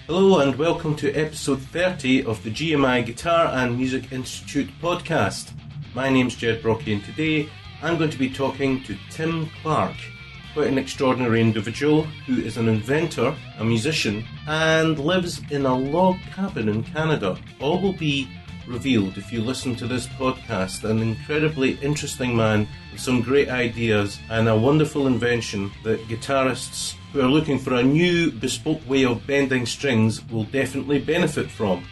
Hello and welcome to episode 30 of the GMI Guitar and Music Institute podcast. My name's Ged Brockie and today I'm going to be talking to Tim Clarke, quite an extraordinary individual who is an inventor, a musician, and lives in a log cabin in Canada. All will be revealed if you listen to this podcast. An incredibly interesting man with some great ideas and a wonderful invention that guitarists who are looking for a new bespoke way of bending strings will definitely benefit from.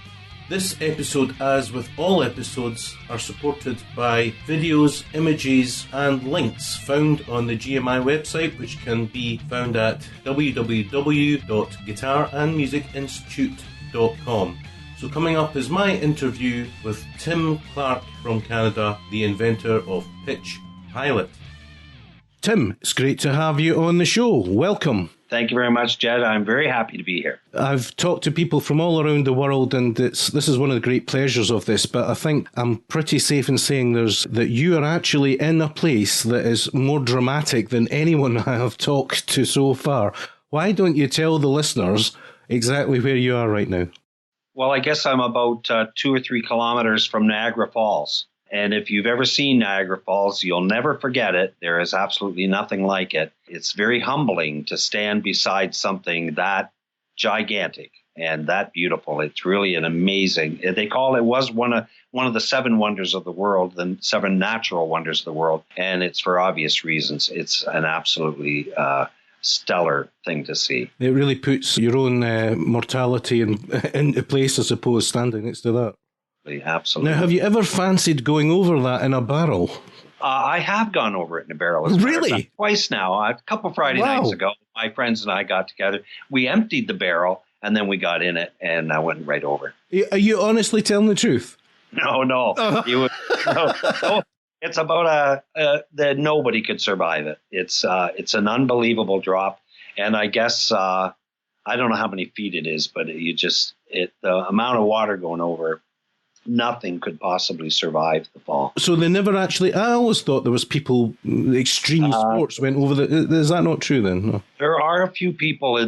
This episode, as with all episodes, are supported by videos, images and links found on the GMI website, which can be found at www.guitarandmusicinstitute.com. So coming up is my interview with Tim Clarke from Canada, the inventor of Pitch Pilot. Tim, it's great to have you on the show. Welcome. Thank you very much, Jed. I'm very happy to be here. I've talked to people from all around the world, and this is one of the great pleasures of this, but I think I'm pretty safe in saying that you are actually in a place that is more dramatic than anyone I have talked to so far. Why don't you tell the listeners exactly where you are right now? Well, I guess I'm about 2 or 3 kilometers from Niagara Falls. And if you've ever seen Niagara Falls, you'll never forget it. There is absolutely nothing like it. It's very humbling to stand beside something that gigantic and that beautiful. It's really an amazing. They call it was one of the 7 wonders of the world, the 7 natural wonders of the world, and it's for obvious reasons. It's an absolutely stellar thing to see. It really puts your own mortality into place, I suppose, standing next to that. Absolutely. Now, have you ever fancied going over that in a barrel? I have gone over it in a barrel. Really? Twice now. A couple Friday nights ago, my friends and I got together. We emptied the barrel, and then we got in it, and I went right over. Are you honestly telling the truth? No. No. It's about that nobody could survive it. It's an unbelievable drop, and I guess I don't know how many feet it is, but the amount of water going over. Nothing could possibly survive the fall. So they never actually. I always thought there was people, extreme sports went over the. Is that not true then? No. There are a few people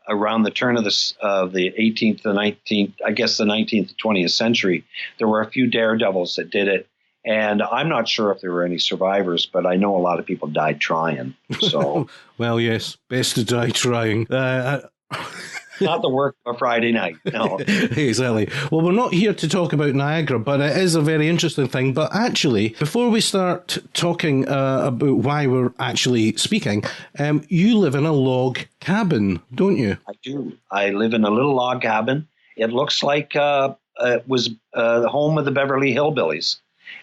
around the turn of the 18th to 19th, I guess the 19th to 20th century. There were a few daredevils that did it, and I'm not sure if there were any survivors, but I know a lot of people died trying. So, well, yes, best to die trying. Not the work of a Friday night, no. Exactly. Well, we're not here to talk about Niagara, but it is a very interesting thing. But actually, before we start talking about why we're actually speaking, you live in a log cabin, don't you? I do. I live in a little log cabin. It looks like it was the home of the Beverly Hillbillies.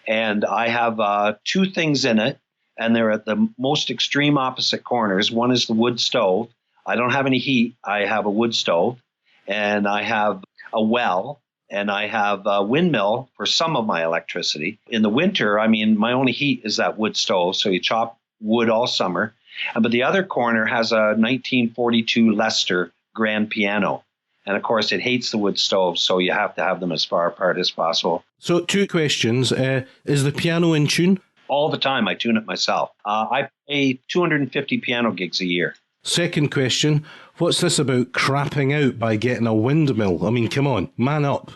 And I have 2 things in it, and they're at the most extreme opposite corners. One is the wood stove. I don't have any heat. I have a wood stove, and I have a well, and I have a windmill for some of my electricity. In the winter, my only heat is that wood stove, so you chop wood all summer. But the other corner has a 1942 Lester grand piano. And, of course, it hates the wood stove, so you have to have them as far apart as possible. So 2 questions. Is the piano in tune? All the time. I tune it myself. I play 250 piano gigs a year. Second question, what's this about crapping out by getting a windmill? I mean, come on, man up.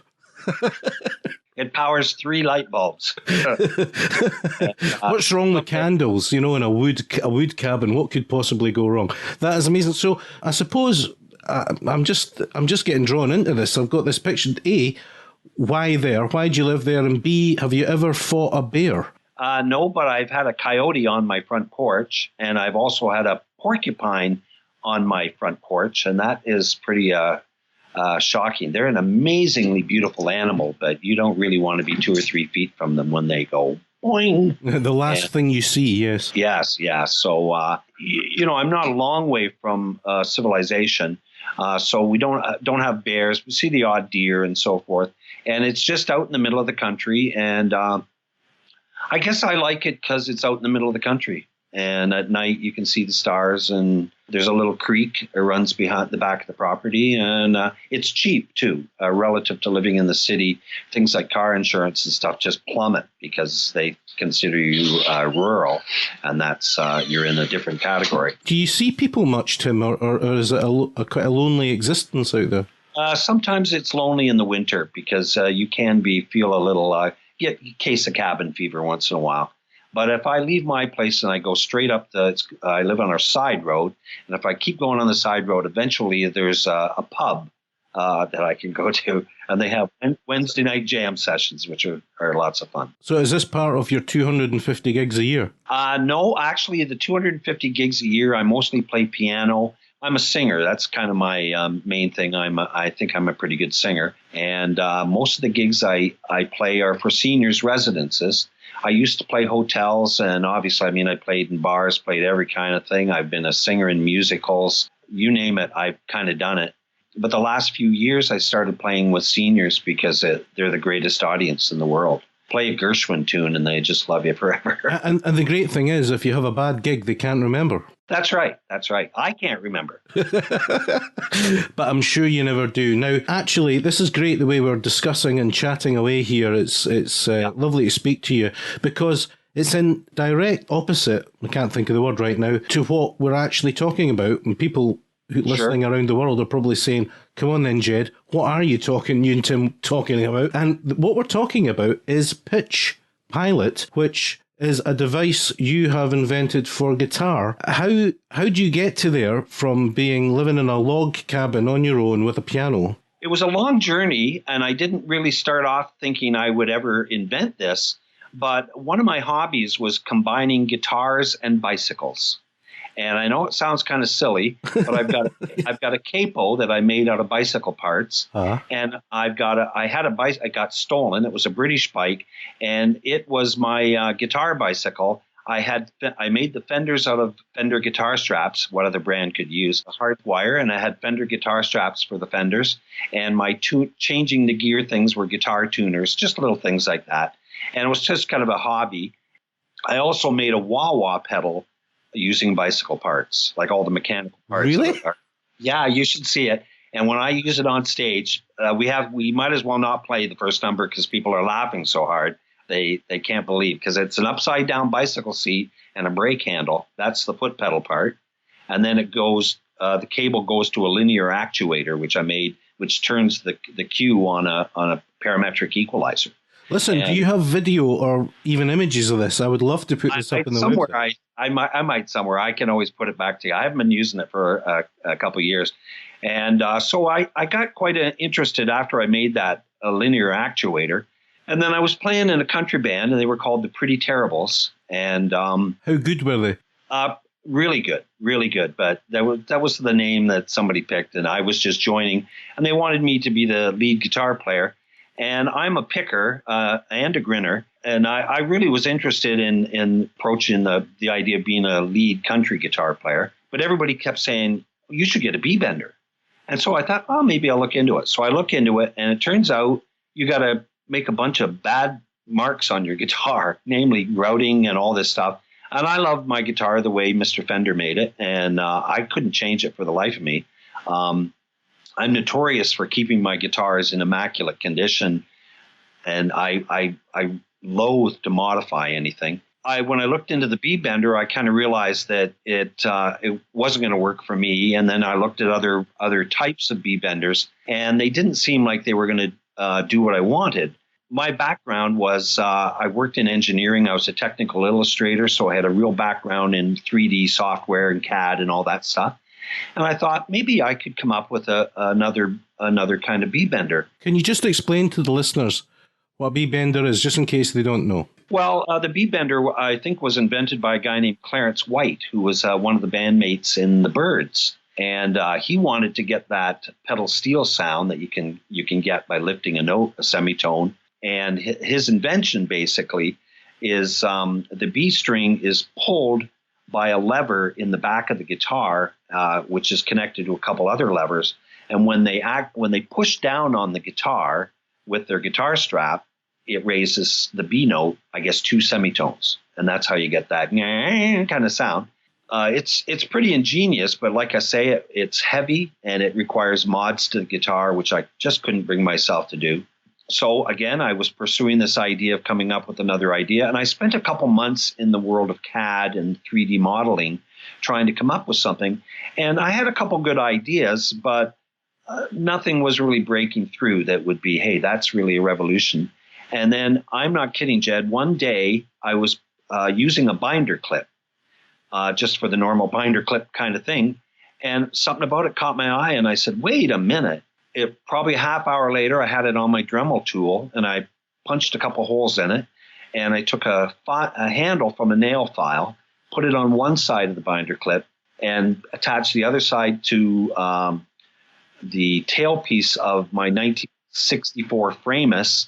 It powers 3 light bulbs. What's wrong with candles, in a wood cabin? What could possibly go wrong? That is amazing. So I suppose I'm just getting drawn into this. I've got this picture. A, why there? Why do you live there? And B, have you ever fought a bear? No, but I've had a coyote on my front porch, and I've also had a porcupine on my front porch, and that is pretty shocking. They're an amazingly beautiful animal, but you don't really want to be 2 or 3 feet from them when they go boing. The last thing you see, yes. Yes. So, I'm not a long way from civilization, so we don't have bears. We see the odd deer and so forth, and it's just out in the middle of the country, and I guess I like it because it's out in the middle of the country. And at night, you can see the stars, and there's a little creek that runs behind the back of the property. And it's cheap, too, relative to living in the city. Things like car insurance and stuff just plummet because they consider you rural, and that's you're in a different category. Do you see people much, Tim, or is it quite a lonely existence out there? Sometimes it's lonely in the winter because you can feel a little get a case of cabin fever once in a while. But if I leave my place and I go straight up I live on our side road, and if I keep going on the side road, eventually there's a pub that I can go to, and they have Wednesday night jam sessions, which are lots of fun. So is this part of your 250 gigs a year? No, actually, the 250 gigs a year, I mostly play piano. I'm a singer. That's kind of my main thing. I think I'm a pretty good singer. And most of the gigs I play are for seniors' residences. I used to play hotels, and obviously, I played in bars, played every kind of thing. I've been a singer in musicals. You name it, I've kind of done it. But the last few years, I started playing with seniors because they're the greatest audience in the world. Play a Gershwin tune, and they just love you forever. And the great thing is, if you have a bad gig, they can't remember. That's right. I can't remember. But I'm sure you never do. Now, actually, this is great the way we're discussing and chatting away here. It's lovely to speak to you because it's in direct opposite, I can't think of the word right now, to what we're actually talking about. And people listening around the world are probably saying, come on then, Ged, what are you and Tim talking about? And what we're talking about is Pitch Pilot, which is a device you have invented for guitar. How do you get to there from living in a log cabin on your own with a piano? It was a long journey, and I didn't really start off thinking I would ever invent this. But one of my hobbies was combining guitars and bicycles. And I know it sounds kind of silly, but I've got a capo that I made out of bicycle parts, and I had a bike. I got stolen. It was a British bike, and it was my guitar bicycle. I made the fenders out of Fender guitar straps. What other brand could use a hard wire? And I had Fender guitar straps for the fenders, and my changing the gear things were guitar tuners, just little things like that. And it was just kind of a hobby. I also made a wah-wah pedal using bicycle parts, like all the mechanical parts. Really? Yeah, you should see it. And when I use it on stage, we might as well not play the first number because people are laughing so hard. They can't believe, because it's an upside down bicycle seat and a brake handle. That's the foot pedal part. And then it goes, the cable goes to a linear actuator, which I made, which turns the cue on a parametric equalizer. Listen, do you have video or even images of this? I would love to put this up in the somewhere. website. I might somewhere. I can always put it back to you. I haven't been using it for a couple of years. And so I got quite interested after I made that linear actuator. And then I was playing in a country band, and they were called the Pretty Terribles. And how good were they? Really good. But that was the name that somebody picked, and I was just joining. And they wanted me to be the lead guitar player. And I'm a picker and a grinner, and I really was interested in approaching the idea of being a lead country guitar player. But everybody kept saying, you should get a B-bender. And so I thought, maybe I'll look into it. So I look into it, and it turns out you got to make a bunch of bad marks on your guitar, namely routing and all this stuff. And I loved my guitar the way Mr. Fender made it, and I couldn't change it for the life of me. I'm notorious for keeping my guitars in immaculate condition, and I loathe to modify anything. When I looked into the B-bender, I kind of realized that it wasn't going to work for me. And then I looked at other types of B-benders, and they didn't seem like they were going to do what I wanted. My background was I worked in engineering. I was a technical illustrator, so I had a real background in 3D software and CAD and all that stuff. And I thought maybe I could come up with another kind of B-bender. Can you just explain to the listeners what a B-bender is, just in case they don't know? Well, the B-bender, I think, was invented by a guy named Clarence White, who was one of the bandmates in the Byrds. And he wanted to get that pedal steel sound that you can get by lifting a note, a semitone. And his invention basically is the B string is pulled by a lever in the back of the guitar, which is connected to a couple other levers. And when they push down on the guitar with their guitar strap, it raises the B note, I guess, 2 semitones. And that's how you get that kind of sound. It's pretty ingenious, but like I say, it's heavy and it requires mods to the guitar, which I just couldn't bring myself to do. So again, I was pursuing this idea of coming up with another idea. And I spent a couple months in the world of CAD and 3D modeling trying to come up with something. And I had a couple good ideas, but nothing was really breaking through that would be, hey, that's really a revolution. And then, I'm not kidding, Jed, one day I was using a binder clip, just for the normal binder clip kind of thing. And something about it caught my eye, and I said, wait a minute. Probably a half hour later, I had it on my Dremel tool, and I punched a couple holes in it, and I took a handle from a nail file, put it on one side of the binder clip, and attached the other side to the tailpiece of my 1964 Framus.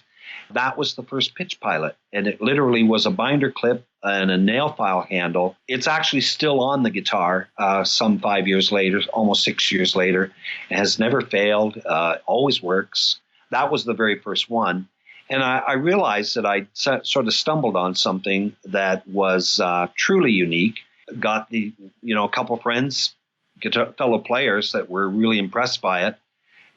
That was the first Pitch Pilot, and it literally was a binder clip and a nail file handle. It's actually still on the guitar some 5 years later, almost 6 years later. It has never failed, always works. That was the very first one. And I realized that I sort of stumbled on something that was truly unique. Got a couple friends, fellow players that were really impressed by it.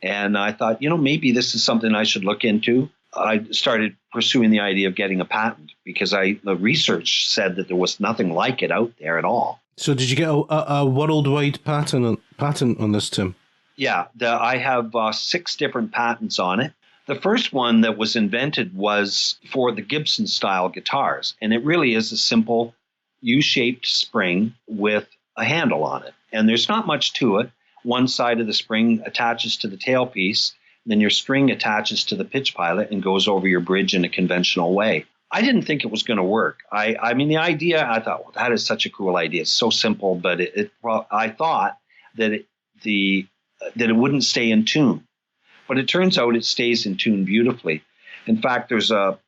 And I thought, maybe this is something I should look into. I started pursuing the idea of getting a patent because the research said that there was nothing like it out there at all. So did you get a worldwide patent on this, Tim? Yeah, I have 6 different patents on it. The first one that was invented was for the Gibson-style guitars, and it really is a simple U-shaped spring with a handle on it. And there's not much to it. One side of the spring attaches to the tailpiece, then your string attaches to the Pitch Pilot and goes over your bridge in a conventional way. I didn't think it was going to work. I mean, the idea, I thought, well, that is such a cool idea. It's so simple, but I thought that it wouldn't stay in tune. But it turns out it stays in tune beautifully. In fact, there's a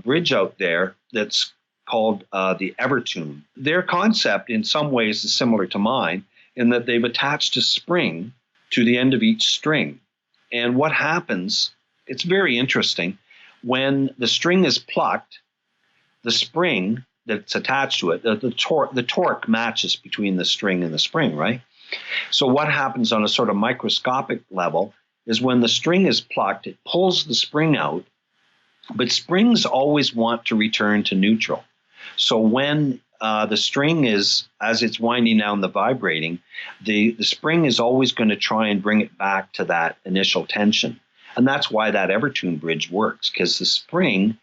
bridge out there that's called the Evertune. Their concept in some ways is similar to mine in that they've attached a spring to the end of each string. And what happens, it's very interesting, when the string is plucked, the spring that's attached to it, the torque matches between the string and the spring, right? So what happens on a sort of microscopic level is when the string is plucked, it pulls the spring out, but springs always want to return to neutral. So when the string is, as it's winding down the vibrating, the spring is always going to try and bring it back to that initial tension. And that's why that Evertune bridge works, because the spring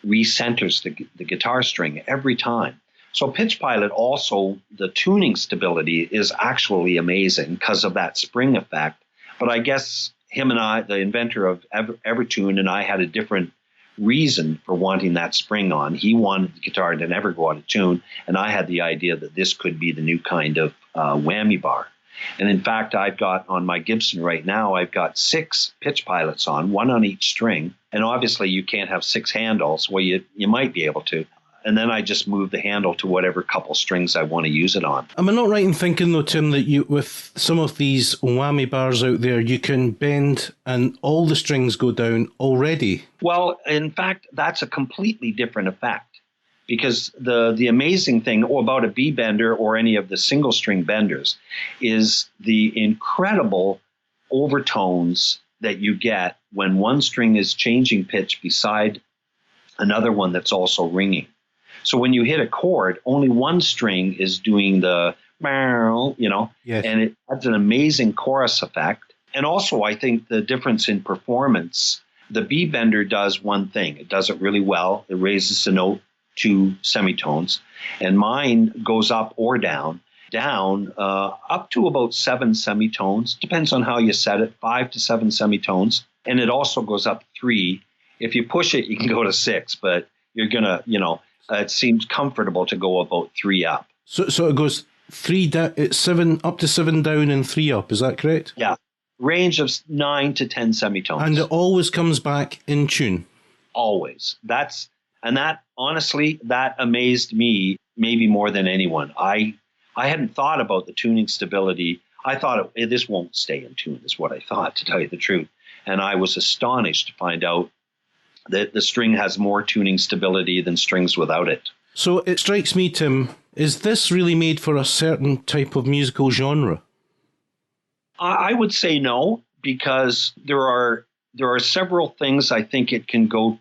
recenters the guitar string every time. So Pitch Pilot also, the tuning stability is actually amazing because of that spring effect. But I guess him and I, the inventor of Evertune, and I had a different reason for wanting that spring on. He wanted the guitar to never go out of tune, and I had the idea that this could be the new kind of whammy bar. And in fact, I've got on my Gibson right now, I've got 6 Pitch Pilots on, one on each string. And obviously you can't have 6 handles. Well, you might be able to. And then I just move the handle to whatever couple strings I want to use it on. Am I not right in thinking, though, Tim, that with some of these whammy bars out there, you can bend and all the strings go down already? Well, in fact, that's a completely different effect. Because the amazing thing about a B bender or any of the single string benders is the incredible overtones that you get when one string is changing pitch beside another one that's also ringing. So when you hit a chord, only one string is doing the, yes. And it adds an amazing chorus effect. And also, I think the difference in performance, the B bender does one thing. It does it really well. It raises the note 2 semitones, and mine goes up or down up to about 7 semitones. Depends on how you set it, 5 to 7 semitones. And it also goes up 3. If you push it, you can go to 6, but you're gonna, it seems comfortable to go about 3 up. So it goes 3 down, it's 7 up to 7 down and 3 up. Is that correct? Yeah, range of 9 to 10 semitones. And it always comes back in tune. Always. That honestly, that amazed me maybe more than anyone. I hadn't thought about the tuning stability. I thought this won't stay in tune, is what I thought, to tell you the truth. And I was astonished to find out that the string has more tuning stability than strings without it. So it strikes me, Tim, is this really made for a certain type of musical genre? I would say no, because there are several things I think it can go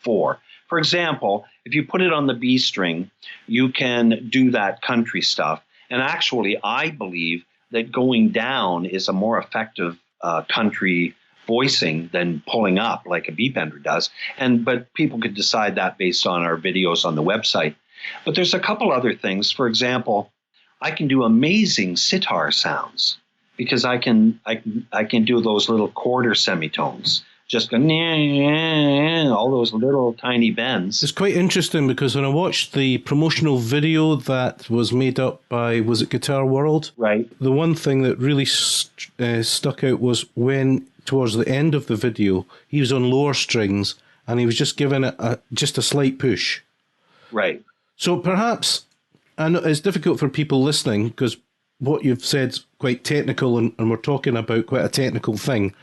for. For example, if you put it on the B string, you can do that country stuff. And actually, I believe that going down is a more effective country voicing than pulling up like a beat bender does. But people could decide that based on our videos on the website. But there's a couple other things. For example, I can do amazing sitar sounds because I can do those little quarter semitones. Just go, all those little tiny bends. It's quite interesting because when I watched the promotional video that was made up by, was it Guitar World? Right. The one thing that really stuck out was when, towards the end of the video, he was on lower strings and he was just giving it just a slight push. Right. So perhaps, I know it's difficult for people listening because what you've said is quite technical and we're talking about quite a technical thing.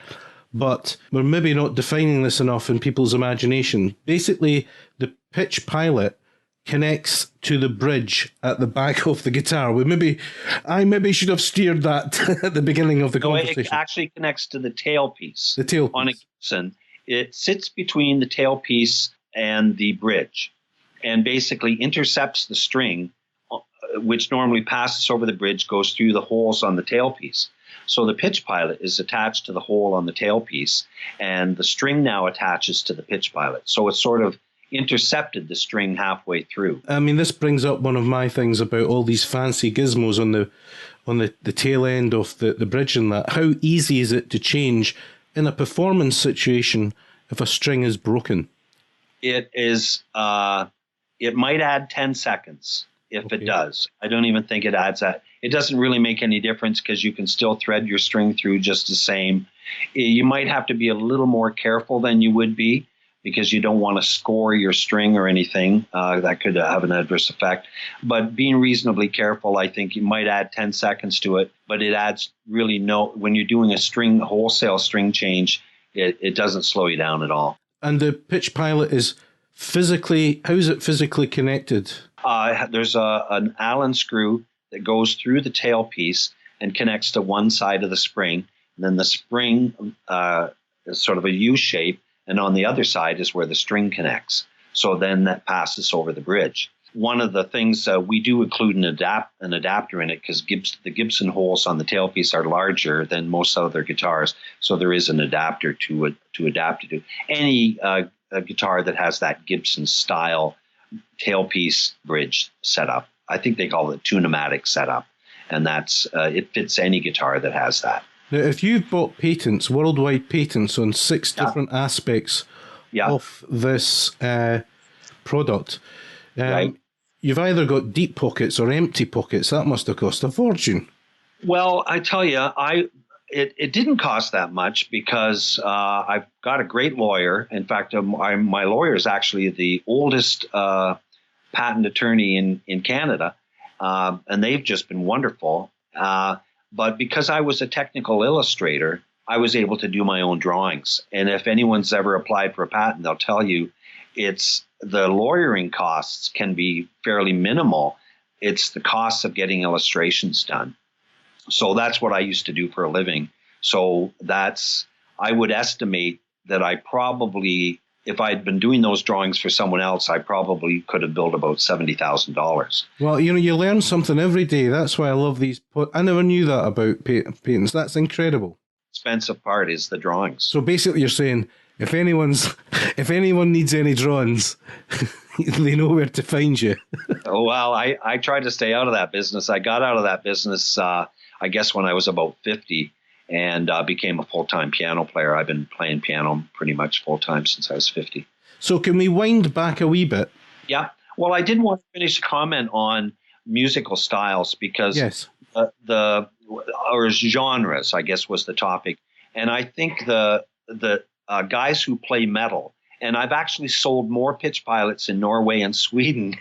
But we're maybe not defining this enough in people's imagination. Basically, the Pitch Pilot connects to the bridge at the back of the guitar. I maybe should have steered that at the beginning of the conversation. It actually connects to the tailpiece. The tailpiece. On a Gibson. It sits between the tailpiece and the bridge and basically intercepts the string, which normally passes over the bridge, goes through the holes on the tailpiece. So the Pitch Pilot is attached to the hole on the tailpiece, and the string now attaches to the Pitch Pilot. So it's sort of intercepted the string halfway through. I mean, this brings up one of my things about all these fancy gizmos on the tail end of the bridge and that. How easy is it to change in a performance situation if a string is broken? It is. It might add 10 seconds if it does. I don't even think it adds that. It doesn't really make any difference because you can still thread your string through just the same. You might have to be a little more careful than you would be because you don't want to score your string or anything. That could have an adverse effect. But being reasonably careful, I think you might add 10 seconds to it, but it adds really when you're doing a wholesale string change, it doesn't slow you down at all. And the Pitch Pilot is how is it physically connected? There's an Allen screw that goes through the tailpiece and connects to one side of the spring. And then the spring is sort of a U shape, and on the other side is where the string connects. So then that passes over the bridge. One of the things we do include an adapter in it because the Gibson holes on the tailpiece are larger than most other guitars. So there is an adapter to adapt it to. Any guitar that has that Gibson style tailpiece bridge setup. I think they call it tune-o-matic setup, and that's it fits any guitar that has that. Now, if you've bought worldwide patents on 6 different aspects of this product, you've either got deep pockets or empty pockets. That must have cost a fortune. Well, I tell you, it didn't cost that much because I've got a great lawyer. In fact, my lawyer is actually the oldest patent attorney in Canada, and they've just been wonderful. But because I was a technical illustrator, I was able to do my own drawings. And if anyone's ever applied for a patent, they'll tell you the lawyering costs can be fairly minimal. It's the costs of getting illustrations done. So that's what I used to do for a living. So I would estimate that I probably, if I'd been doing those drawings for someone else, I probably could have billed about $70,000. Well, you learn something every day. That's why I love these. I never knew that about patents. That's incredible. Expensive part is the drawings. So basically you're saying if anyone needs any drawings, they know where to find you. Oh, well, I tried to stay out of that business. I got out of that business, I guess, when I was about 50 and became a full-time piano player. I've been playing piano pretty much full-time since I was 50. So can we wind back a wee bit? Yeah. Well, I did want to finish a comment on musical styles because or genres, I guess, was the topic. And I think the guys who play metal, and I've actually sold more Pitch Pilots in Norway and Sweden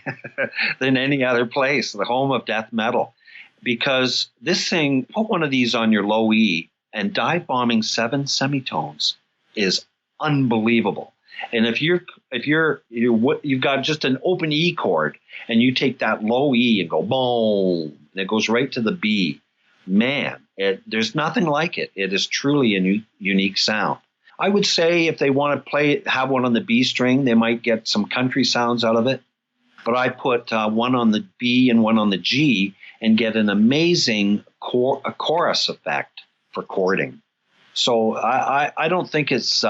than any other place, the home of death metal, because this thing, put one of these on your low E and dive bombing 7 semitones is unbelievable. And if you've got just an open E chord and you take that low E and go boom, and it goes right to the B, man, there's nothing like it. It is truly a unique sound. I would say if they want to have one on the B string, they might get some country sounds out of it. But I put one on the B and one on the G and get an amazing chorus effect for chording. So I don't think it's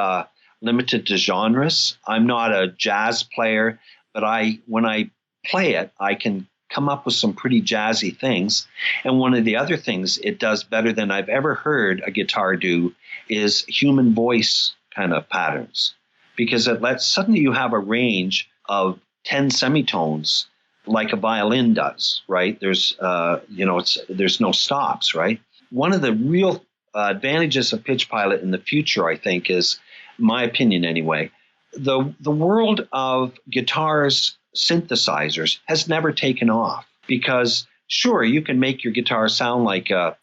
limited to genres. I'm not a jazz player, but when I play it, I can come up with some pretty jazzy things. And one of the other things it does better than I've ever heard a guitar do is human voice kind of patterns, because suddenly you have a range of 10 semitones like a violin does, right? There's no stops, right? One of the real advantages of Pitch Pilot in the future, I think, is, my opinion anyway, the world of guitars, synthesizers has never taken off, because sure, you can make your guitar sound like a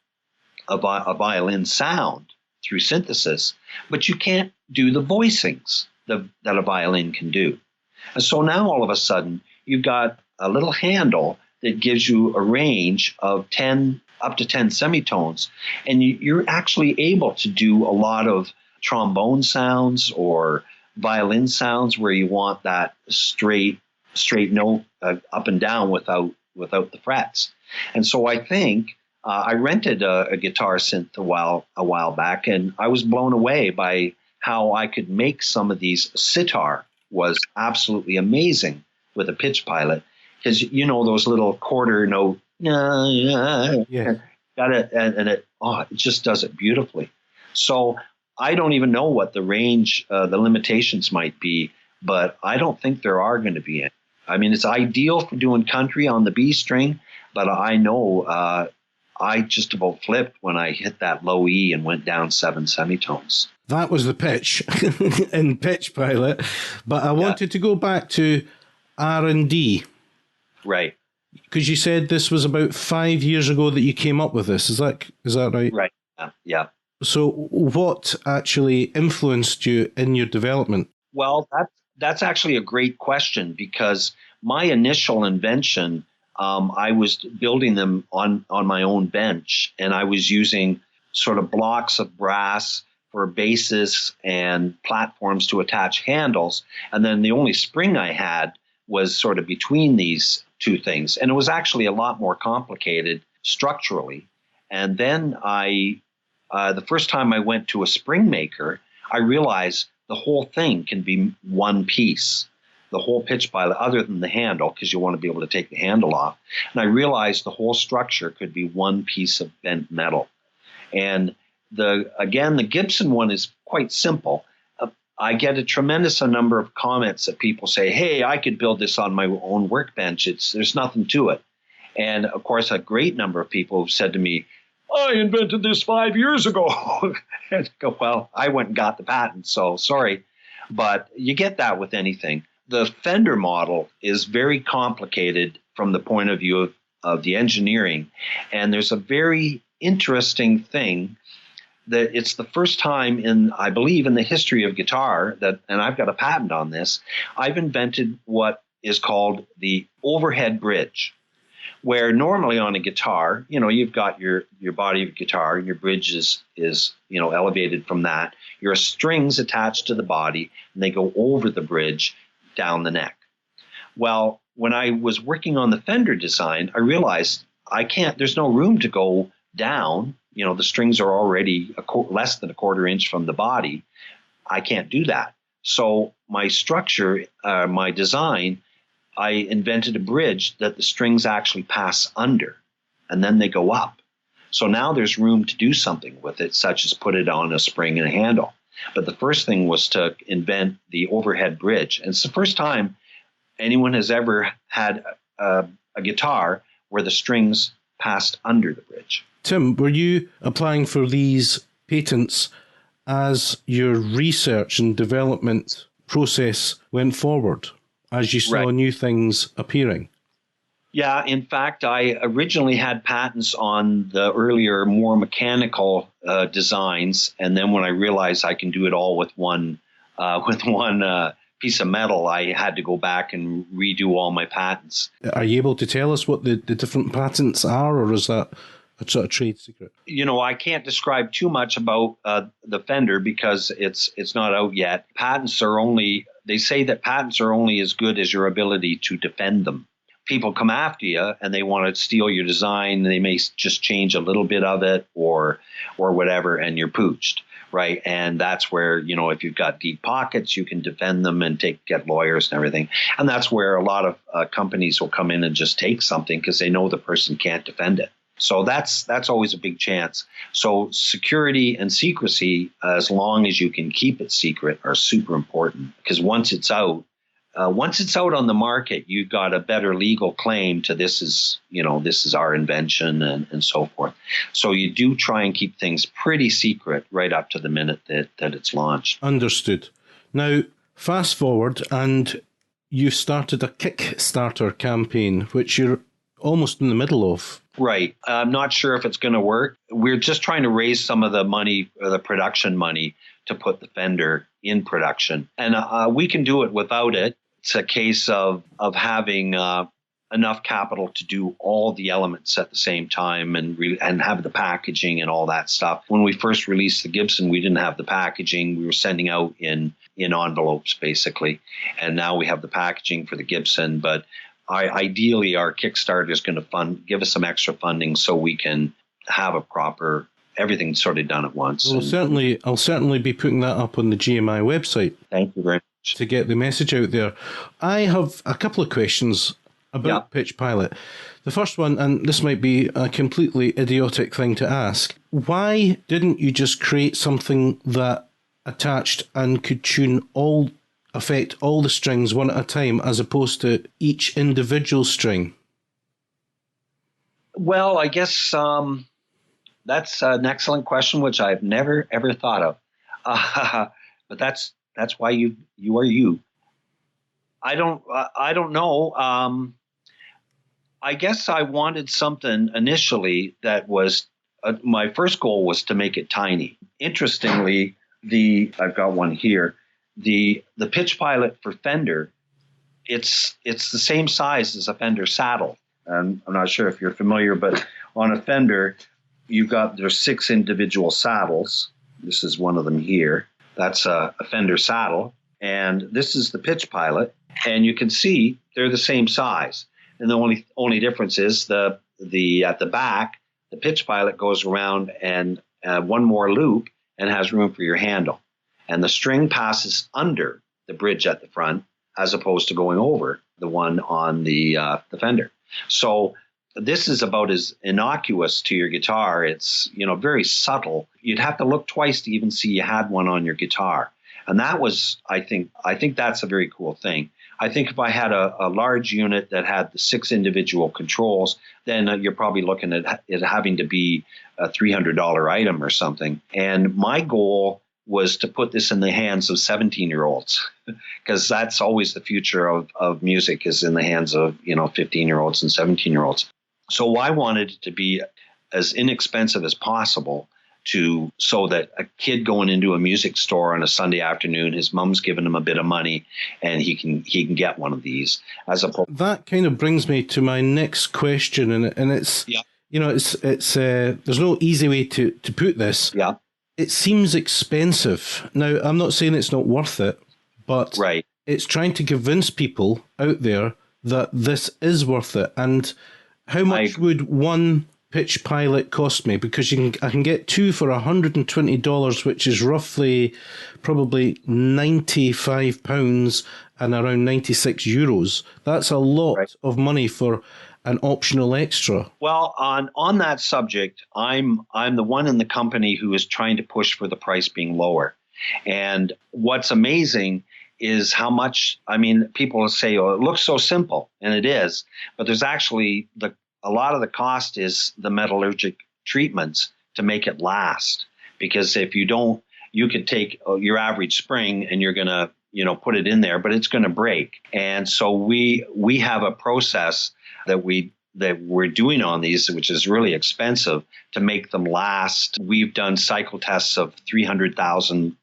violin sound through synthesis, but you can't do the voicings that a violin can do. And so now all of a sudden you've got a little handle that gives you a range of up to 10 semitones, and you're actually able to do a lot of trombone sounds or violin sounds where you want that straight note up and down without the frets. And so I think I rented a guitar synth a while back, and I was blown away by how I could make some of these. Sitar was absolutely amazing with a Pitch Pilot, because those little quarter note, Yeah. got it, and it just does it beautifully. So I don't even know what the range, the limitations might be, but I don't think there are going to be any. I mean, it's ideal for doing country on the B string, but I know I just about flipped when I hit that low E and went down 7 semitones. That was the pitch in Pitch Pilot, but I wanted to go back to R&D. Right. Because you said this was about 5 years ago that you came up with this. Is that right? Right. Yeah. So what actually influenced you in your development? Well, that's actually a great question, because my initial invention, I was building them on my own bench, and I was using sort of blocks of brass for bases and platforms to attach handles. And then the only spring I had was sort of between these two things. And it was actually a lot more complicated structurally. And then the first time I went to a spring maker, I realized the whole thing can be one piece, the whole Pitch Pilot, other than the handle, because you want to be able to take the handle off. And I realized the whole structure could be one piece of bent metal. And the Gibson one is quite simple. I get a tremendous number of comments that people say, hey, I could build this on my own workbench. There's nothing to it. And of course, a great number of people have said to me, I invented this 5 years ago. And I go, well, I went and got the patent, so sorry. But you get that with anything. The Fender model is very complicated from the point of view of the engineering. And there's a very interesting thing that it's the first time I believe, in the history of guitar and I've got a patent on this, I've invented what is called the overhead bridge, where normally on a guitar, you've got your body of guitar, and your bridge is elevated from that. Your strings attached to the body, and they go over the bridge down the neck. Well, when I was working on the Fender design, I realized there's no room to go down. The strings are already less than a quarter inch from the body. I can't do that. So my structure, my design, I invented a bridge that the strings actually pass under, and then they go up. So now there's room to do something with it, such as put it on a spring and a handle. But the first thing was to invent the overhead bridge. And it's the first time anyone has ever had a guitar where the strings passed under the bridge. Tim, were you applying for these patents as your research and development process went forward, as you saw new things appearing? Yeah, in fact, I originally had patents on the earlier, more mechanical designs, and then when I realized I can do it all with one piece of metal, I had to go back and redo all my patents. Are you able to tell us what the different patents are, or is that a sort of trade secret? I can't describe too much about the Fender because it's not out yet. They say that patents are only as good as your ability to defend them. People come after you and they want to steal your design. They may just change a little bit of it or whatever, and you're pooched. right? And that's where, if you've got deep pockets, you can defend them and get lawyers and everything. And that's where a lot of companies will come in and just take something because they know the person can't defend it. So that's always a big chance. So security and secrecy, as long as you can keep it secret, are super important, because once it's out on the market, you've got a better legal claim to this is our invention and so forth. So you do try and keep things pretty secret right up to the minute that it's launched. Understood. Now, fast forward, and you started a Kickstarter campaign, which you're almost in the middle of. Right. I'm not sure if it's going to work. We're just trying to raise some of the money, the production money, to put the Fender in production. And we can do it without it. It's a case of having enough capital to do all the elements at the same time and have the packaging and all that stuff. When we first released the Gibson, we didn't have the packaging. We were sending out in envelopes, basically. And now we have the packaging for the Gibson. But ideally, our Kickstarter is going to give us some extra funding so we can have a proper everything sort of done at once. Well, I'll certainly be putting that up on the GMI website. Thank you very much. To get the message out there. I have a couple of questions about Pitch Pilot. The first one, and this might be a completely idiotic thing to ask, why didn't you just create something that attached and could affect all the strings one at a time, as opposed to each individual string? Well, I guess that's an excellent question, which I've never ever thought of. But that's why you are you. I don't know. I guess I wanted something initially that was my first goal was to make it tiny. Interestingly, I've got one here. The Pitch Pilot for Fender, it's the same size as a Fender saddle. I'm not sure if you're familiar, but on a Fender, there's 6 individual saddles. This is one of them here. That's a Fender saddle. And this is the Pitch Pilot. And you can see they're the same size. And the only difference is at the back, the Pitch Pilot goes around and one more loop and has room for your handle. And the string passes under the bridge at the front as opposed to going over the one on the Fender. So this is about as innocuous to your guitar. It's, very subtle. You'd have to look twice to even see you had one on your guitar. And that was, I think that's a very cool thing. I think if I had a large unit that had the 6 individual controls, then you're probably looking at it having to be a $300 item or something. And my goal was to put this in the hands of 17-year-olds, because that's always the future of music, is in the hands of 15-year-olds and 17-year-olds. So I wanted it to be as inexpensive as possible, so that a kid going into a music store on a Sunday afternoon, his mom's giving him a bit of money, and he can get one of these. That kind of brings me to my next question, and it's it's there's no easy way to put this. Yeah, it seems expensive. Now, I'm not saying it's not worth it, but right. It's trying to convince people out there that this is worth it. And how much would one Pitch Pilot cost me? Because I can get 2 for $120, which is roughly probably £95 and around €96. That's a lot of money for an optional extra. Well, on that subject, I'm the one in the company who is trying to push for the price being lower. And what's amazing is how much, people say, oh, it looks so simple, and it is, but there's actually a lot of the cost is the metallurgic treatments to make it last. Because if you don't, you could take your average spring and you're going to, put it in there, but it's going to break. And so we have a process that we're doing on these, which is really expensive, to make them last. We've done cycle tests of 300,000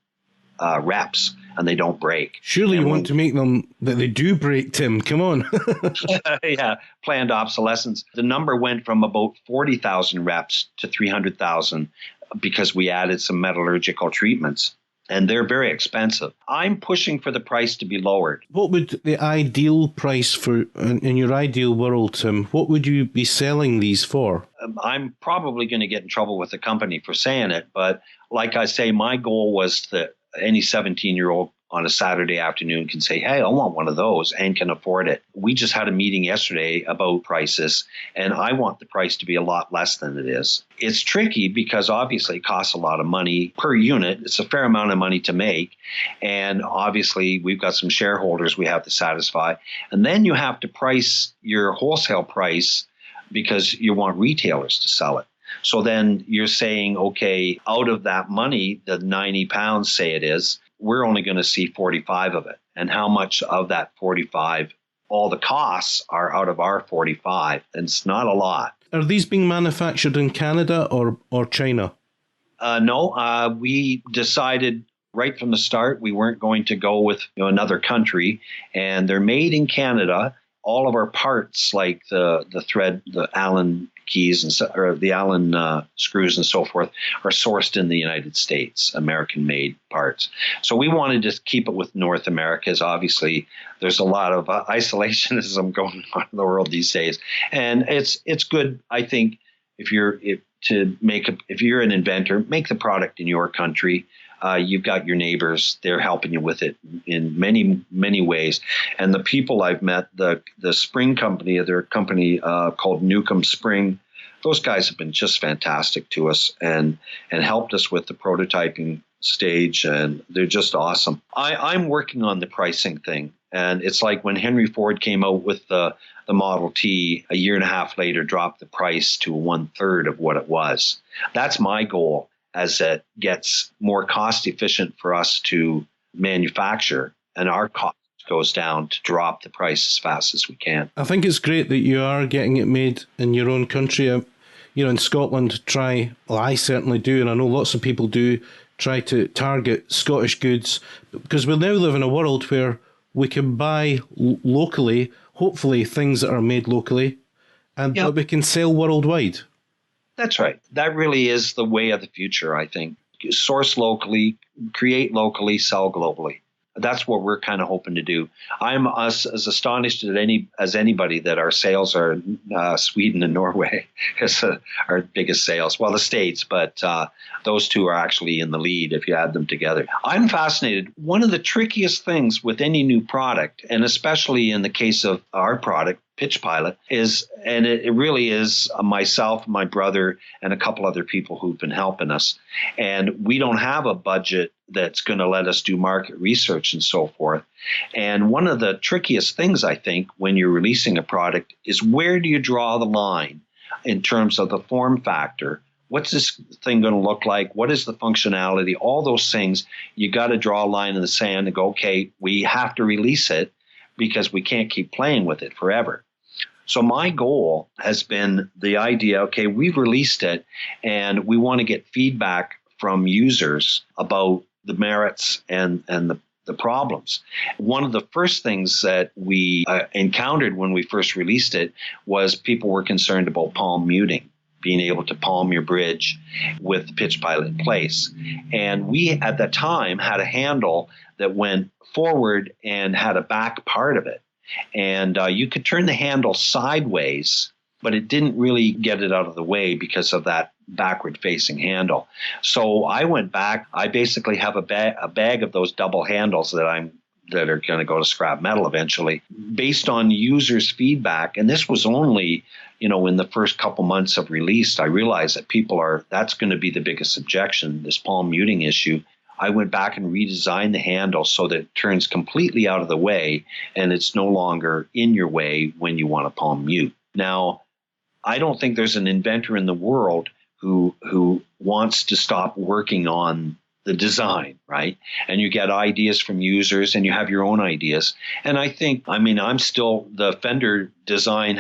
reps, and they don't break. Surely you want to make them that they do break, Tim. Come on. Yeah, planned obsolescence. The number went from about 40,000 reps to 300,000 because we added some metallurgical treatments. And they're very expensive. I'm pushing for the price to be lowered. What would the ideal price for, in your ideal world, Tim, what would you be selling these for? I'm probably going to get in trouble with the company for saying it, but like I say, my goal was that any 17-year-old on a Saturday afternoon can say, hey, I want one of those and can afford it. We just had a meeting yesterday about prices, and I want the price to be a lot less than it is. It's tricky because obviously it costs a lot of money per unit. It's a fair amount of money to make. And obviously we've got some shareholders we have to satisfy. And then you have to price your wholesale price because you want retailers to sell it. So then you're saying, okay, out of that money, the £90, say it is, we're only going to see 45 of it. And how much of that 45, all the costs are out of our 45? And it's not a lot. Are these being manufactured in Canada or China? No, we decided right from the start we weren't going to go with another country. And they're made in Canada. All of our parts, like the thread, the Allen keys or the Allen screws and so forth, are sourced in the United States, American-made parts. So we wanted to keep it with North America, as obviously there's a lot of isolationism going on in the world these days, and it's good. I think if you're an inventor, make the product in your country. You've got your neighbors; they're helping you with it in many, many ways. And the people I've met, the spring company, their company called Newcomb Spring, those guys have been just fantastic to us and helped us with the prototyping stage, and they're just awesome. I'm working on the pricing thing, and it's like when Henry Ford came out with the Model T a year and a half later, dropped the price to 1/3 of what it was. That's my goal. As it gets more cost efficient for us to manufacture and our cost goes down, to drop the price as fast as we can. I think it's great that you are getting it made in your own country. In Scotland, I certainly do, and I know lots of people do, try to target Scottish goods, because we now live in a world where we can buy locally, hopefully things that are made locally, and that we can sell worldwide. That's right. That really is the way of the future, I think. Source locally, create locally, sell globally. That's what we're kind of hoping to do. I'm as astonished as anybody that our sales are Sweden and Norway as our biggest sales. Well, the States, but those two are actually in the lead if you add them together. I'm fascinated. One of the trickiest things with any new product, and especially in the case of our product, Pitch Pilot, it really is myself, my brother, and a couple other people who've been helping us. And we don't have a budget that's going to let us do market research and so forth. And one of the trickiest things, I think, when you're releasing a product is, where do you draw the line in terms of the form factor? What's this thing going to look like? What is the functionality? All those things, you got to draw a line in the sand and go, okay, we have to release it because we can't keep playing with it forever. So my goal has been the idea, okay, we've released it and we want to get feedback from users about the merits and the problems. One of the first things that we encountered when we first released it was people were concerned about palm muting, being able to palm your bridge with the Pitch Pilot in place. And we, at the time, had a handle that went forward and had a back part of it. And you could turn the handle sideways, but it didn't really get it out of the way because of that backward-facing handle. So I went back. I basically have a bag of those double handles that are going to go to scrap metal eventually, based on users' feedback. And this was only, in the first couple months of release, I realized that that's going to be the biggest objection, this palm muting issue. I went back and redesigned the handle so that it turns completely out of the way and it's no longer in your way when you want to palm mute. Now, I don't think there's an inventor in the world who wants to stop working on the design, right? And you get ideas from users and you have your own ideas. And I think, I'm still, the Fender design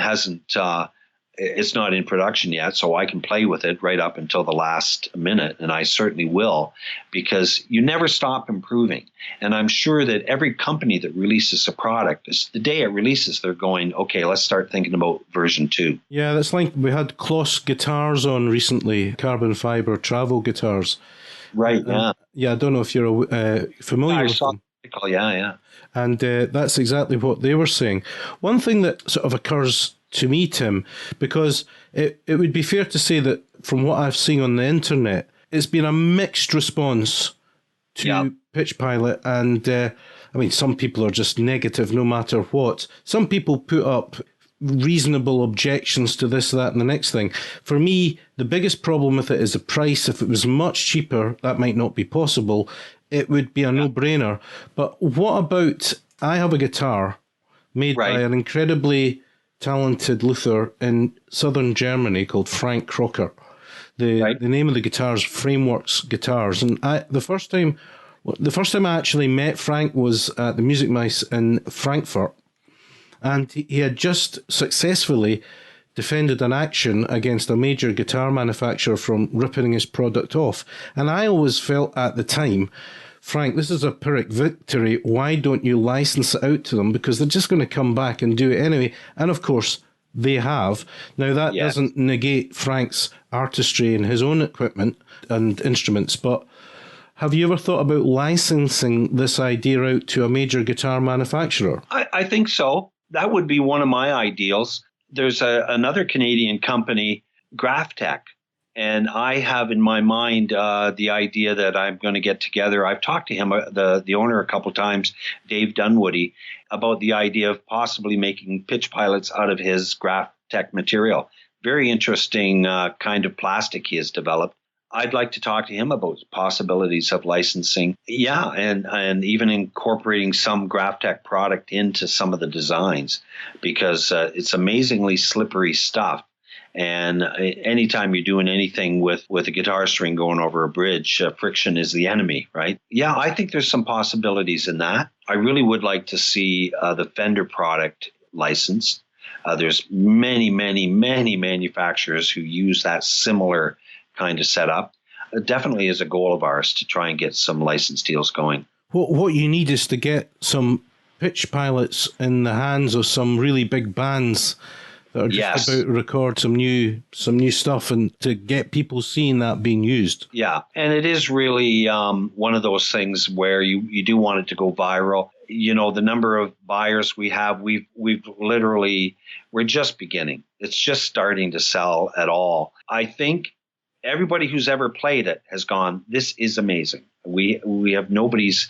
it's not in production yet, so I can play with it right up until the last minute, and I certainly will, because you never stop improving. And I'm sure that every company that releases a product, the day it releases, they're going, okay, let's start thinking about version 2. Yeah, that's like we had Kloss guitars on recently, carbon fiber travel guitars. Right, yeah. Yeah, I don't know if you're familiar with them. Yeah. And that's exactly what they were saying. One thing that sort of occurs to me, Tim, because it would be fair to say that from what I've seen on the internet, it's been a mixed response to Pitch Pilot, and some people are just negative no matter what. Some people put up reasonable objections to this, that, and the next thing. For me, the biggest problem with it is the price. If it was much cheaper, that might not be possible. It would be a no-brainer. But what about, I have a guitar made by an incredibly talented luthier in southern Germany called Frank Crocker. The name of the guitar is Frameworks Guitars. And the first time I actually met Frank was at the Music Mice in Frankfurt. And he had just successfully defended an action against a major guitar manufacturer from ripping his product off. And I always felt at the time, Frank, this is a Pyrrhic victory. Why don't you license it out to them? Because they're just going to come back and do it anyway. And of course, they have. Now, that doesn't negate Frank's artistry in his own equipment and instruments, but have you ever thought about licensing this idea out to a major guitar manufacturer? I think so. That would be one of my ideals. There's another Canadian company, Graphtech, and I have in my mind the idea that I'm going to get together. I've talked to him, the owner, a couple of times, Dave Dunwoody, about the idea of possibly making pitch pilots out of his Graphtech material. Very interesting kind of plastic he has developed. I'd like to talk to him about possibilities of licensing. Yeah, and even incorporating some Graphtech product into some of the designs, because it's amazingly slippery stuff. And anytime you're doing anything with a guitar string going over a bridge, friction is the enemy, right? Yeah, I think there's some possibilities in that. I really would like to see the Fender product licensed. There's many, many, many manufacturers who use that similar kind of setup. It definitely is a goal of ours to try and get some license deals going. What you need is to get some pitch pilots in the hands of some really big bands that are just about to record some new stuff, and to get people seeing that being used. Yeah, and it is really one of those things where you do want it to go viral. You know, the number of buyers we have, we're just beginning. It's just starting to sell at all. I think everybody who's ever played it has gone, this is amazing. We have nobody's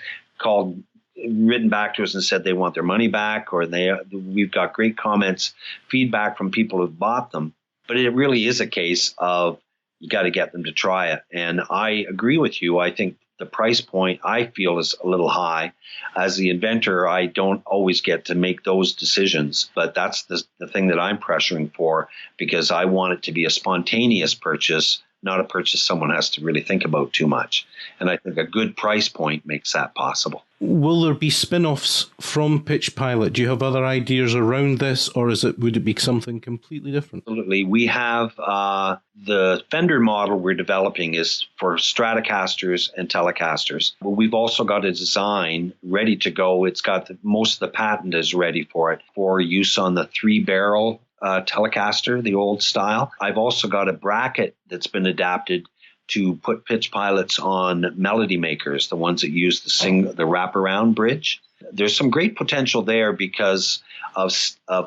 written back to us and said they want their money back, or we've got great comments, feedback from people who've bought them. But it really is a case of you got to get them to try it. And I agree with you. I think the price point I feel is a little high. As the inventor, I don't always get to make those decisions, but that's the thing that I'm pressuring for, because I want it to be a spontaneous purchase, not a purchase someone has to really think about too much. And I think a good price point makes that possible. Will there be spin-offs from Pitch Pilot? Do you have other ideas around this, or would it be something completely different? Absolutely. We have the Fender model we're developing is for Stratocasters and Telecasters. But we've also got a design ready to go. It's got most of the patent is ready for it for use on the 3-barrel Telecaster, the old style. I've also got a bracket that's been adapted to put pitch pilots on melody makers, the ones that use the wraparound bridge. There's some great potential there because of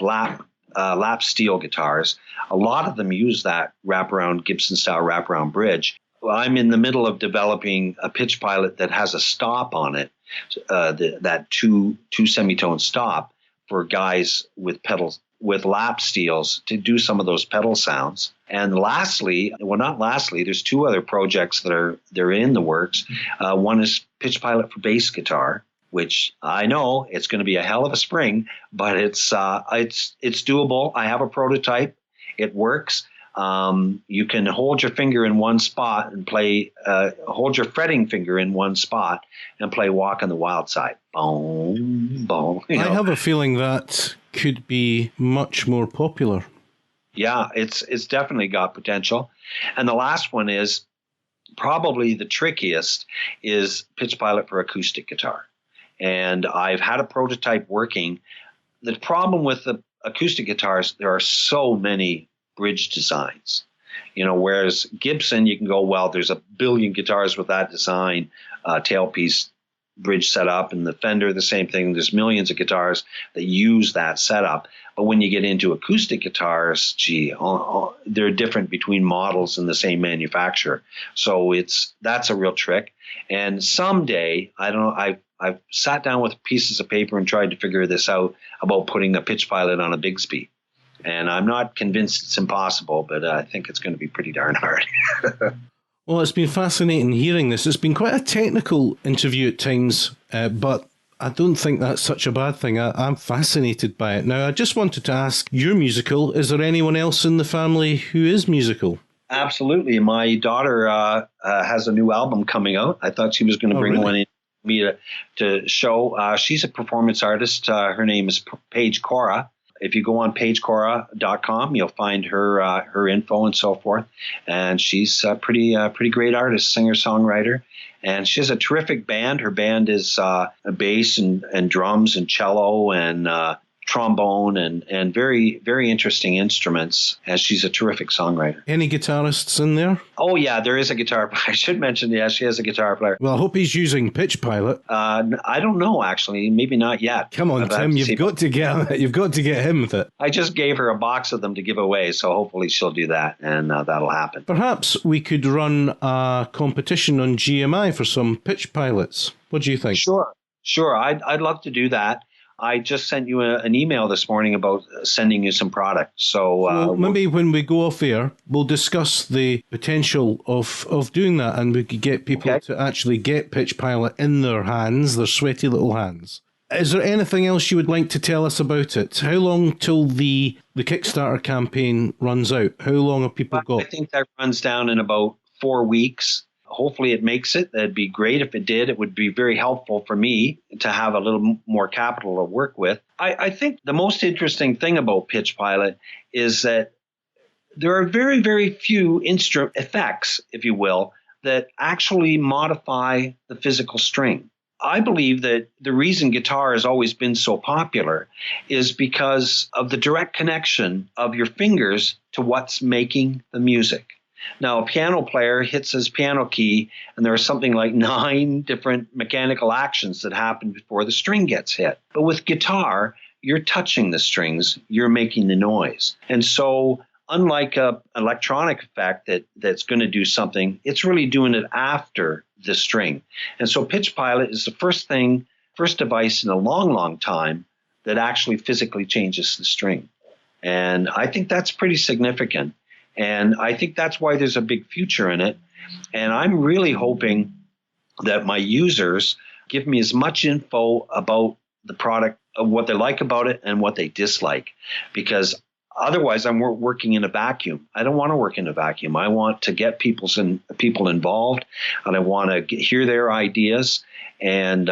lap steel guitars. A lot of them use that Gibson style wraparound bridge. Well, I'm in the middle of developing a pitch pilot that has a stop on it, that two semitone stop for guys with lap steels to do some of those pedal sounds. And there's 2 other projects they're in the works. One is Pitch Pilot for bass guitar, which I know it's going to be a hell of a spring, but it's doable. I have a prototype. It works. You can hold your finger in one spot and play, hold your fretting finger in one spot and play Walk on the Wild Side. Boom, boom. I have a feeling that could be much more popular. Yeah, it's definitely got potential. And the last one is probably the trickiest, is Pitch Pilot for acoustic guitar. And I've had a prototype working. The problem with the acoustic guitars, there are so many bridge designs. Whereas Gibson, you can go, well, there's a billion guitars with that design, tailpiece, bridge setup, and the Fender, the same thing. There's millions of guitars that use that setup. But when you get into acoustic guitars, they're different between models in the same manufacturer. So that's a real trick. And someday, I don't know, I've sat down with pieces of paper and tried to figure this out about putting a Pitch Pilot on a Bigsby. And I'm not convinced it's impossible, but I think it's going to be pretty darn hard. Well, it's been fascinating hearing this. It's been quite a technical interview at times, but I don't think that's such a bad thing. I'm fascinated by it. Now, I just wanted to ask, you're musical. Is there anyone else in the family who is musical? Absolutely. My daughter has a new album coming out. I thought she was going to bring one in me to show. She's a performance artist. Her name is Paige Cora. If you go on pagecora.com, you'll find her info and so forth. And she's a pretty great artist, singer-songwriter. And she has a terrific band. Her band is a bass and drums and cello and trombone and very, very interesting instruments. And she's a terrific songwriter. Any guitarists in there? Oh, yeah, there is a guitar player. I should mention, she has a guitar player. Well, I hope he's using Pitch Pilot. I don't know, actually. Maybe not yet. Come on, Tim, you've got to get him with it. I just gave her a box of them to give away, so hopefully she'll do that, and that'll happen. Perhaps we could run a competition on GMI for some Pitch Pilots. What do you think? Sure. I'd love to do that. I just sent you an email this morning about sending you some products. So maybe when we go off air, we'll discuss the potential of doing that, and we could get people to actually get Pitch Pilot in their hands, their sweaty little hands. Is there anything else you would like to tell us about it? How long till the Kickstarter campaign runs out? How long have people got? I think that runs down in about 4 weeks. Hopefully it makes it. That'd be great if it did. It would be very helpful for me to have a little more capital to work with. I think the most interesting thing about Pitch Pilot is that there are very, very few effects, if you will, that actually modify the physical string. I believe that the reason guitar has always been so popular is because of the direct connection of your fingers to what's making the music. Now, a piano player hits his piano key, and there are something like 9 different mechanical actions that happen before the string gets hit. But with guitar, you're touching the strings, you're making the noise. And so unlike an electronic effect that's going to do something, it's really doing it after the string. And so Pitch Pilot is the first device in a long, long time that actually physically changes the string. And I think that's pretty significant. And I think that's why there's a big future in it. And I'm really hoping that my users give me as much info about the product, what they like about it and what they dislike. Because otherwise, I'm working in a vacuum. I don't want to work in a vacuum. I want to get people involved, and I want to hear their ideas and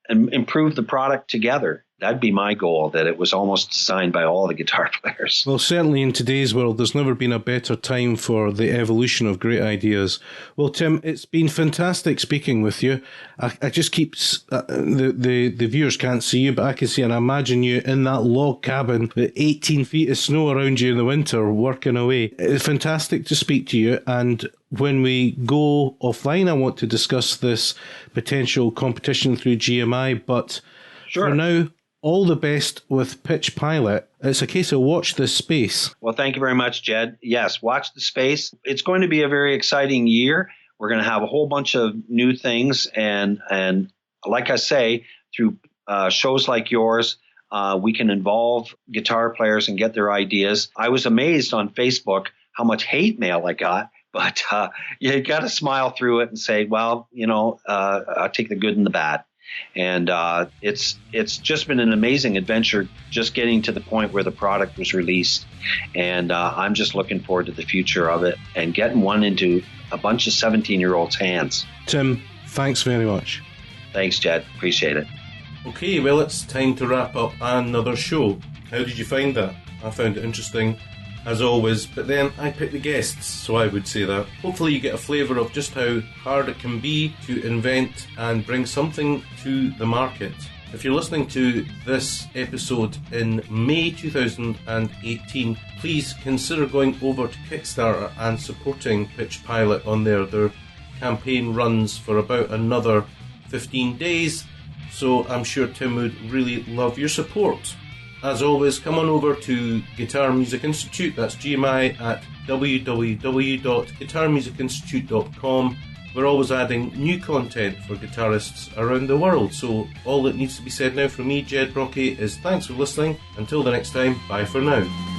improve the product together. That'd be my goal, that it was almost designed by all the guitar players. Well, certainly in today's world, there's never been a better time for the evolution of great ideas. Well, Tim, it's been fantastic speaking with you. I just keep, the viewers can't see you, but I can see and imagine you in that log cabin with 18 feet of snow around you in the winter working away. It's fantastic to speak to you, and when we go offline, I want to discuss this potential competition through GMI, but for now, all the best with Pitch Pilot. It's a case of watch this space. Well, thank you very much, Jed. Yes, watch the space. It's going to be a very exciting year. We're going to have a whole bunch of new things. And like I say, through shows like yours, we can involve guitar players and get their ideas. I was amazed on Facebook how much hate mail I got. But you got to smile through it and say, well, I'll take the good and the bad. And it's just been an amazing adventure just getting to the point where the product was released. And I'm just looking forward to the future of it and getting one into a bunch of 17-year-olds' hands. Tim, thanks very much. Thanks, Jed. Appreciate it. Okay, well, it's time to wrap up another show. How did you find that? I found it interesting, as always, but then I pick the guests, so I would say that. Hopefully you get a flavour of just how hard it can be to invent and bring something to the market. If you're listening to this episode in May 2018, please consider going over to Kickstarter and supporting Pitch Pilot on there. Their campaign runs for about another 15 days, so I'm sure Tim would really love your support. As always, come on over to Guitar Music Institute, that's GMI, at www.guitarmusicinstitute.com. We're always adding new content for guitarists around the world, so all that needs to be said now from me, Ged Brockie, is thanks for listening. Until the next time, bye for now.